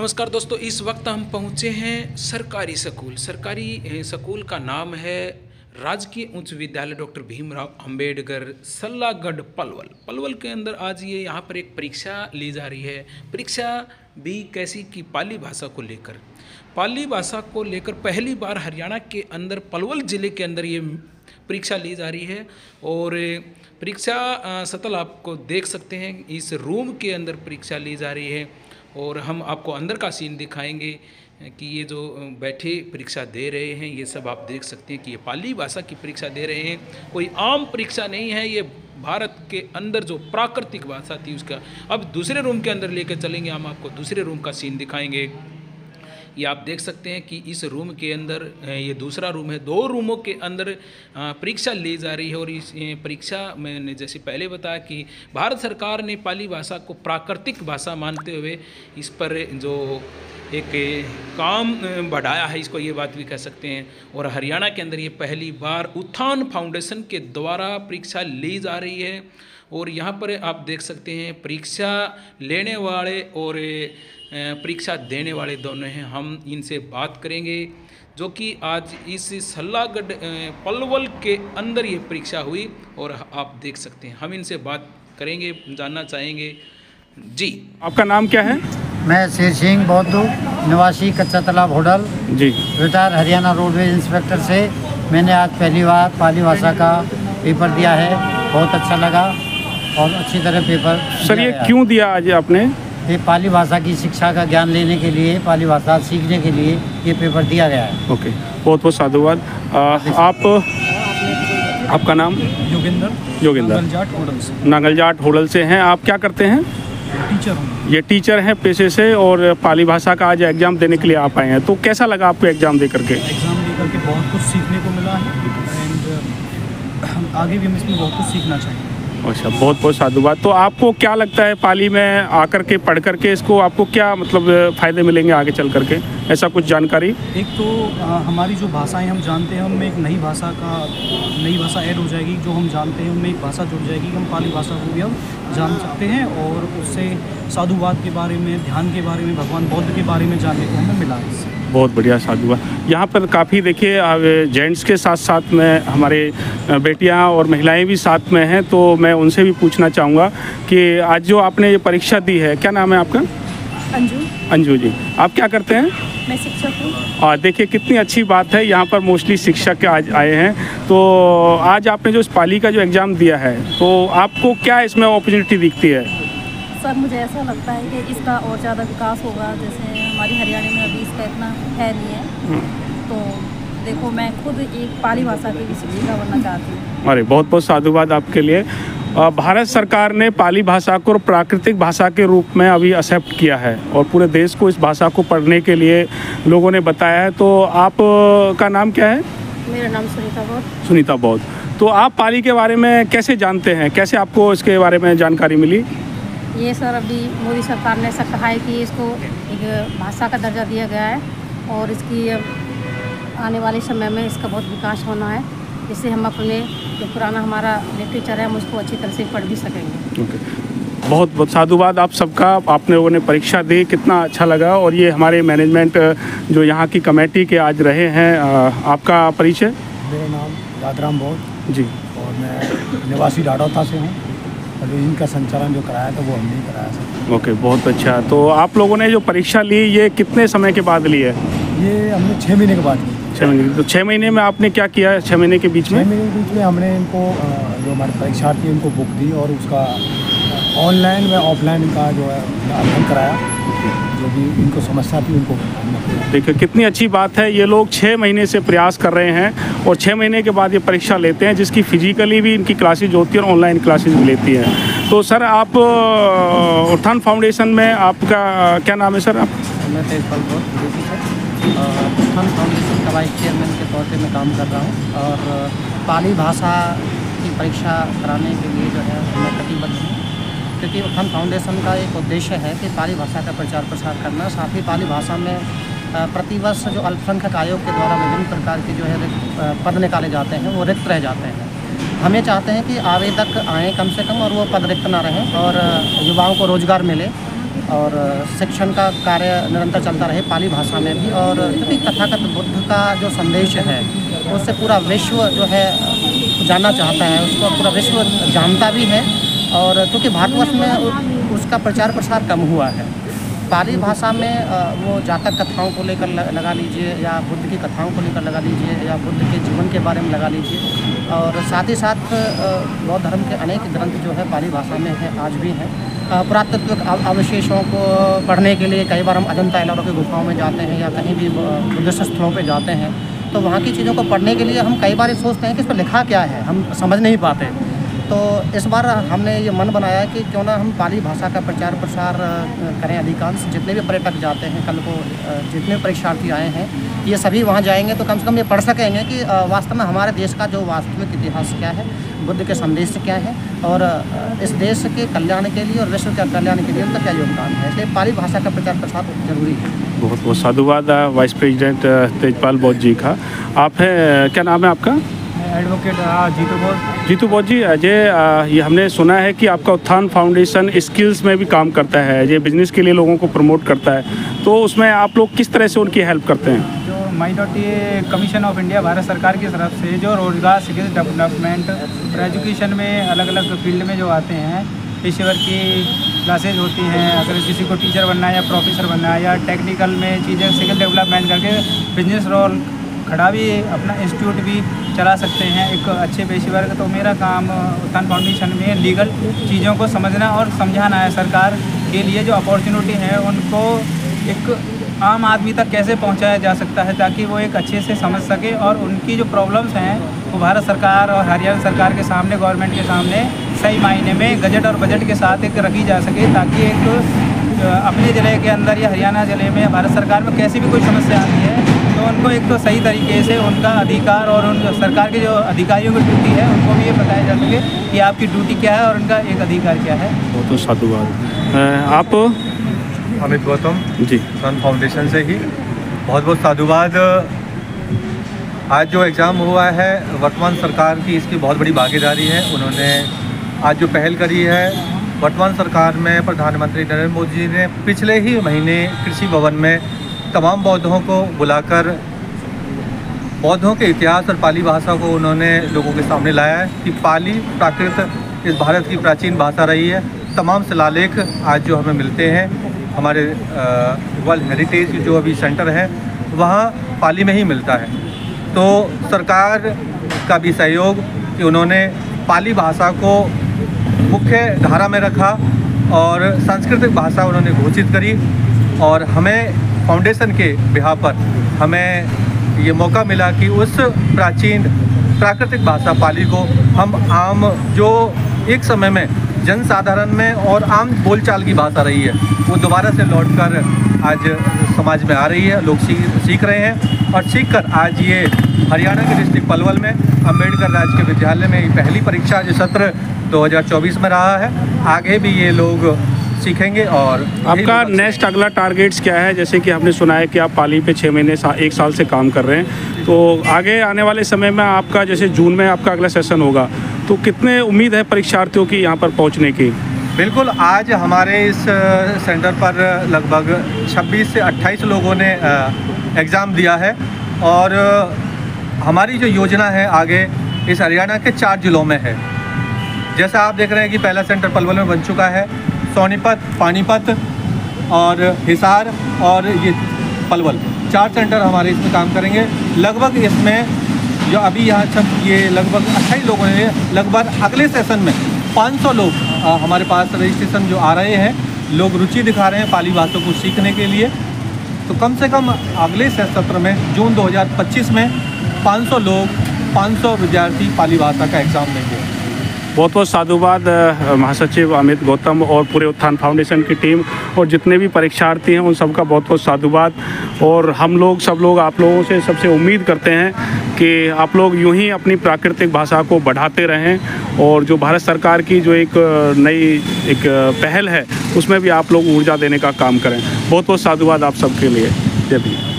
नमस्कार दोस्तों, इस वक्त हम पहुंचे हैं सरकारी स्कूल का नाम है राजकीय उच्च विद्यालय डॉक्टर भीमराव अंबेडकर सल्लागढ़ पलवल के अंदर आज ये यहाँ पर एक परीक्षा ली जा रही है। परीक्षा भी कैसी की पाली भाषा को लेकर पहली बार हरियाणा के अंदर पलवल ज़िले के अंदर ये परीक्षा ली जा रही है। और परीक्षा सतल आपको देख सकते हैं, इस रूम के अंदर परीक्षा ली जा रही है और हम आपको अंदर का सीन दिखाएंगे कि ये जो बैठे परीक्षा दे रहे हैं ये सब आप देख सकते हैं कि ये पाली भाषा की परीक्षा दे रहे हैं। कोई आम परीक्षा नहीं है, ये भारत के अंदर जो प्राकृतिक भाषा थी उसका। अब दूसरे रूम के अंदर लेकर चलेंगे, हम आपको दूसरे रूम का सीन दिखाएंगे। ये आप देख सकते हैं कि इस रूम के अंदर ये दूसरा रूम है। दो रूमों के अंदर परीक्षा ली जा रही है। और इस परीक्षा मैंने जैसे पहले बताया कि भारत सरकार ने पाली भाषा को प्राकृतिक भाषा मानते हुए इस पर जो एक काम बढ़ाया है, इसको ये बात भी कह सकते हैं। और हरियाणा के अंदर ये पहली बार उत्थान फाउंडेशन के द्वारा परीक्षा ली जा रही है। और यहाँ पर आप देख सकते हैं परीक्षा लेने वाले और परीक्षा देने वाले दोनों हैं। हम इनसे बात करेंगे जो कि आज इस सल्लागढ़ पलवल के अंदर ये परीक्षा हुई और आप देख सकते हैं। हम इनसे बात करेंगे, जानना चाहेंगे। जी, आपका नाम क्या है? मैं शेर सिंह बौद्धू, निवासी कच्चा तालाब होडल जी, रिटायर हरियाणा रोडवेज इंस्पेक्टर से मैंने आज पहली बार पाली भाषा का पेपर दिया है। बहुत अच्छा लगा और अच्छी तरह पेपर। सर ये क्यों दिया आज आपने? ये पाली भाषा की शिक्षा का ज्ञान लेने के लिए, पाली भाषा सीखने के लिए ये पेपर दिया गया है। ओके, बहुत बहुत साधुवाद। आपका नाम? योगेंद्र नागलजाट होडल से हैं। आप क्या करते हैं? टीचर हूँ। ये टीचर हैं पेशे से और पाली भाषा का आज एग्ज़ाम देने के लिए आप आए हैं, तो कैसा लगा आपको एग्ज़ाम दे करके? एग्ज़ाम दे करके बहुत कुछ सीखने को मिला है एंड आगे भी हम इसमें बहुत कुछ सीखना चाहिए। अच्छा, बहुत बहुत साधुवाद। तो आपको क्या लगता है पाली में आकर के पढ़ करके इसको आपको क्या मतलब फ़ायदे मिलेंगे आगे चल करके, ऐसा कुछ जानकारी? एक तो हमारी जो भाषाएं हम जानते हैं उनमें एक नई भाषा ऐड हो जाएगी। जो हम जानते हैं उनमें एक भाषा जुड़ जाएगी कि हम पाली भाषा को भी हम जान सकते हैं। और उससे साधुवाद के बारे में, ध्यान के बारे में, भगवान बुद्ध के बारे में जानने को हमें मिला है। बहुत बढ़िया साधुवाद। यहाँ पर काफ़ी देखिए जेंट्स के साथ साथ में हमारे बेटियाँ और महिलाएं भी साथ में हैं, तो मैं उनसे भी पूछना चाहूँगा कि आज जो आपने ये परीक्षा दी है, क्या नाम है आपका? अंजू जी। आप क्या करते हैं? मैं शिक्षक हूँ। और देखिए कितनी अच्छी बात है, यहाँ पर मोस्टली शिक्षक आज आए हैं। तो आज आपने जो इस पाली का जो एग्ज़ाम दिया है, तो आपको क्या इसमें अपॉर्चुनिटी दिखती है? सर मुझे ऐसा लगता है कि इसका और ज़्यादा विकास होगा। जैसे हमारी हरियाणा में अभी इसका इतना है नहीं है, तो देखो मैं खुद एक पाली भाषा की भी शिक्षिका बनना चाहती हूँ। अरे बहुत बहुत साधुवाद आपके लिए। भारत सरकार ने पाली भाषा को प्राकृतिक भाषा के रूप में अभी एक्सेप्ट किया है और पूरे देश को इस भाषा को पढ़ने के लिए लोगों ने बताया है। तो आप का नाम क्या है? मेरा नाम सुनीता बौद्ध। तो आप पाली के बारे में कैसे जानते हैं, कैसे आपको इसके बारे में जानकारी मिली? ये सर अभी मोदी सरकार ने ऐसा कहा है कि इसको एक भाषा का दर्जा दिया गया है और इसकी आने वाले समय में इसका बहुत विकास होना है, जिससे हम अपने जो पुराना हमारा लिटरेचर है हम उसको अच्छी तरह से पढ़ भी सकेंगे। बहुत बहुत साधुवाद आप सबका। आपने लोगों ने परीक्षा दी, कितना अच्छा लगा। और ये हमारे मैनेजमेंट जो यहाँ की कमेटी के आज रहे हैं। आपका परिचय? मेरा नाम यादराम बौद्ध जी और मैं निवासी डाडौता से हूँ। अभी इनका संचालन जो कराया था वो हमने कराया था। ओके, बहुत अच्छा। तो आप लोगों ने जो परीक्षा ली ये कितने समय के बाद ली है? ये हमने 6 महीने के बाद की। 6 महीने। तो 6 महीने में आपने क्या किया? 6 महीने के बीच में? 6 महीने के बीच में हमने इनको जो हमारे परीक्षार्थी उनको बुक दी और उसका ऑनलाइन व ऑफलाइन का जो है अध्ययन कराया। जो भी इनको समस्या थी उनको। देखिए कितनी अच्छी बात है। ये लोग 6 महीने से प्रयास कर रहे हैं और 6 महीने के बाद ये परीक्षा लेते हैं, जिसकी फिजिकली भी इनकी क्लासेज होती है और ऑनलाइन क्लासेज भी लेती हैं। तो सर आप उत्थान फाउंडेशन में आपका क्या नाम है सर? आप? मैं तेजपाल बौद्ध उत्थान फाउंडेशन का वाइस चेयरमैन के तौर पर मैं काम कर रहा हूँ और पाली भाषा की परीक्षा कराने के लिए जो है मैं कटिबद्ध हूँ। क्योंकि उत्थान फाउंडेशन का एक उद्देश्य है कि पाली भाषा का प्रचार प्रसार करना, साथ ही पाली भाषा में प्रतिवर्ष जो अल्पसंख्यक आयोग के द्वारा विभिन्न प्रकार के जो है पद निकाले जाते हैं वो रिक्त रह जाते हैं। हम ये चाहते हैं कि आवेदक आएँ कम से कम और वो पद रिक्त ना रहें और युवाओं को रोज़गार मिले और शिक्षण का कार्य निरंतर चलता रहे पाली भाषा में भी। और क्योंकि तथागत बुद्ध का जो संदेश है उससे पूरा विश्व जो है जानना चाहता है, उसको पूरा विश्व जानता भी है। और क्योंकि भारतवर्ष में उसका प्रचार प्रसार कम हुआ है, पाली भाषा में वो जातक कथाओं को लेकर लगा लीजिए, या बुद्ध की कथाओं को लेकर लगा लीजिए, या बुद्ध के जीवन के बारे में लगा लीजिए। और साथ ही साथ बौद्ध धर्म के अनेक ग्रंथ जो है पाली भाषा में है, आज भी हैं। पुरातत्विक अवशेषों को पढ़ने के लिए कई बार हम अजंता एलोरा की गुफाओं में जाते हैं या कहीं भी बुद्धिस्ट स्थलों पर जाते हैं, तो वहाँ की चीज़ों को पढ़ने के लिए हम कई बार ये सोचते हैं कि इस पर लिखा क्या है, हम समझ नहीं पाते। तो इस बार हमने ये मन बनाया कि क्यों ना हम पाली भाषा का प्रचार प्रसार करें। अधिकांश जितने भी पर्यटक जाते हैं, कल को जितने परीक्षार्थी आए हैं, ये सभी वहाँ जाएंगे तो कम से कम ये पढ़ सकेंगे कि वास्तव में हमारे देश का जो वास्तविक इतिहास क्या है, बुद्ध के संदेश क्या है, और इस देश के कल्याण के लिए और विश्व के कल्याण के लिए उनका क्या योगदान है। इसलिए पाली भाषा का प्रचार प्रसार जरूरी है। बहुत बहुत साधुवाद वाइस प्रेसिडेंट तेजपाल बौद्ध जी का। आप हैं, क्या नाम है आपका? एडवोकेट जीतू बौद्ध जी। अजय, ये हमने सुना है कि आपका उत्थान फाउंडेशन स्किल्स में भी काम करता है, ये बिजनेस के लिए लोगों को प्रमोट करता है, तो उसमें आप लोग किस तरह से उनकी हेल्प करते हैं? जो minority commission of India Bharat सरकार की तरफ से जो रोजगार स्किल्स डेवलपमेंट और एजुकेशन में अलग अलग फील्ड में जो आते हैं, पेशेवर की क्लासेज होती हैं, अगर किसी को टीचर बनना है या प्रोफेसर बनना है या टेक्निकल में चीज़ें स्किल डेवलपमेंट करके बिजनेस रोल खड़ा भी अपना इंस्टीट्यूट भी चला सकते हैं एक अच्छे पेशेवर का। तो मेरा काम उत्थान फाउंडेशन में लीगल चीज़ों को समझना और समझाना है। सरकार के लिए जो अपॉर्चुनिटी है उनको एक आम आदमी तक कैसे पहुंचाया जा सकता है, ताकि वो एक अच्छे से समझ सके और उनकी जो प्रॉब्लम्स हैं वो भारत सरकार और हरियाणा सरकार के सामने, गवर्नमेंट के सामने सही मायने में गजट और बजट के साथ एक रखी जा सके, ताकि एक अपने ज़िले के अंदर या हरियाणा ज़िले में भारत सरकार में कैसी भी कोई समस्या आती है तो उनको एक तो सही तरीके से उनका अधिकार और उन सरकार के जो अधिकारियों की ड्यूटी है उनको भी ये बताया जा सके कि आपकी ड्यूटी क्या है और उनका एक अधिकार क्या है। बहुत साधुवाद। आप? अमित गौतम जी, उत्थान फाउंडेशन से ही बहुत बहुत साधुवाद। आज जो एग्ज़ाम हुआ है वर्तमान सरकार की, इसकी बहुत बड़ी भागीदारी है। उन्होंने आज जो पहल करी है, वर्तमान सरकार में प्रधानमंत्री नरेंद्र मोदी जी ने पिछले ही महीने कृषि भवन में तमाम बौद्धों को बुलाकर बौद्धों के इतिहास और पाली भाषा को उन्होंने लोगों के सामने लाया है कि पाली प्राकृत इस भारत की प्राचीन भाषा रही है। तमाम शिलालेख आज जो हमें मिलते हैं हमारे वर्ल्ड हेरिटेज जो अभी सेंटर है वहाँ पाली में ही मिलता है। तो सरकार का भी सहयोग कि उन्होंने पाली भाषा को मुख्य धारा में रखा और सांस्कृतिक भाषा उन्होंने घोषित करी, और हमें फाउंडेशन के बिहाफ पर हमें ये मौका मिला कि उस प्राचीन प्राकृतिक भाषा पाली को हम आम जो एक समय में जनसाधारण में और आम बोलचाल की भाषा रही है वो दोबारा से लौटकर आज समाज में आ रही है। लोग सीख रहे हैं और सीखकर आज ये हरियाणा के डिस्ट्रिक्ट पलवल में अम्बेडकर राजकीय विद्यालय में पहली परीक्षा जो सत्र 2024 में रहा है, आगे भी ये लोग सीखेंगे। और आपका नेक्स्ट अगला टारगेट्स क्या है? जैसे कि हमने सुना है कि आप पाली पे 6 महीने 1 साल से काम कर रहे हैं, तो आगे आने वाले समय में आपका जैसे जून में आपका अगला सेशन होगा, तो कितने उम्मीद है परीक्षार्थियों की यहाँ पर पहुँचने की? बिल्कुल, आज हमारे इस सेंटर पर लगभग 26 से 28 लोगों ने एग्ज़ाम दिया है, और हमारी जो योजना है आगे इस हरियाणा के 4 जिलों में है। जैसा आप देख रहे हैं कि पहला सेंटर पलवल में बन चुका है, सोनीपत, पानीपत और हिसार और ये पलवल 4 सेंटर हमारे इसमें काम करेंगे। लगभग इसमें जो अभी यहाँ ये लगभग 28 लोगों ने, लगभग अगले सेशन में 500 लोग हमारे पास रजिस्ट्रेशन जो आ रहे हैं, लोग रुचि दिखा रहे हैं पाली भाषा को सीखने के लिए। तो कम से कम अगले सत्र में जून 2025 में 500 लोग, 500 विद्यार्थी पाली भाषा का एग्ज़ाम देंगे। बहुत बहुत साधुवाद महासचिव अमित गौतम और पूरे उत्थान फाउंडेशन की टीम और जितने भी परीक्षार्थी हैं उन सबका बहुत बहुत साधुवाद। और हम लोग सब लोग आप लोगों से सबसे उम्मीद करते हैं कि आप लोग यूं ही अपनी प्राकृतिक भाषा को बढ़ाते रहें, और जो भारत सरकार की जो एक नई एक पहल है उसमें भी आप लोग ऊर्जा देने का काम करें। बहुत बहुत साधुवाद आप सबके लिए। जय भीम।